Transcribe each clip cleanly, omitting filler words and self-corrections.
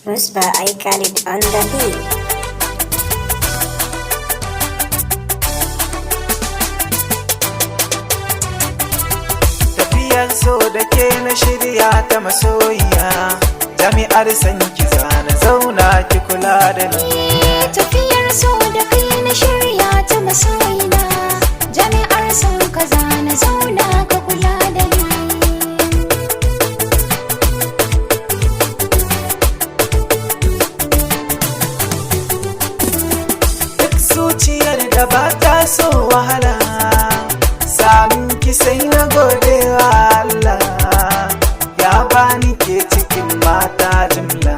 Musba I Khalid on the beat. Tafiyar so da ke na shirya ta masoyiya, jami'ar san ki zana zauna ki kula da ni. Tafiyar so da kai na shirya ta masoyina, jami'ar son ka zana zauna ka kula da ni. Duk zuciyar da ba ta so wahala, samun ki sai na gode wa Allah, ya bani ke cikin mata jimla.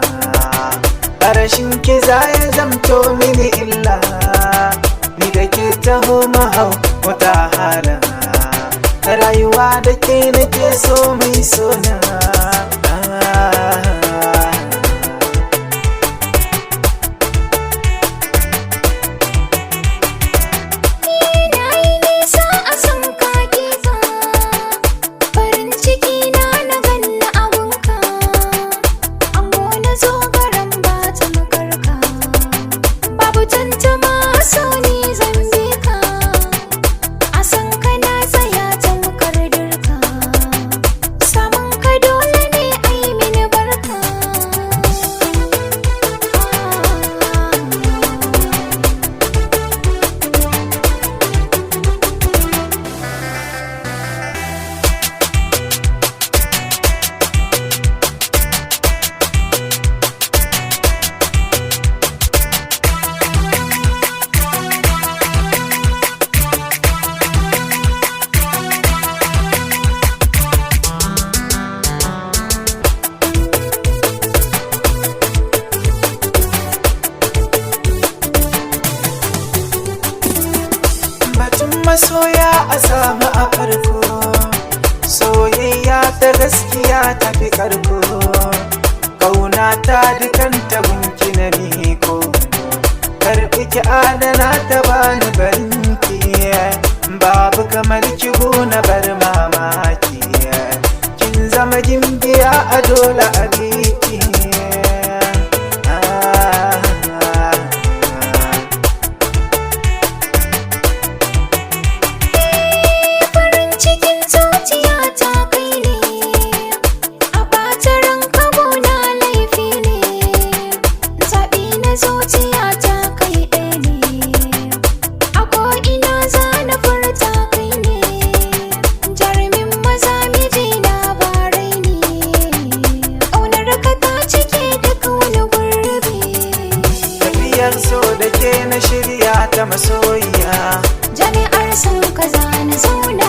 Rashin ki za ya zamto mini illa, ni da ke taho mahau wata hala, rayuwa da ke nake so mai sona. Masoya a samu a farko, soyayya ta gaskiya ta fi karko, kauna ta dukanta gunki na miko, karɓi ki adana ta bani barinki, babu kamar ki na bar mamaki, kin zama gimbiya a dole a biki. So da ke na shirya ta masoyiya, jami'ar son ka zana zauna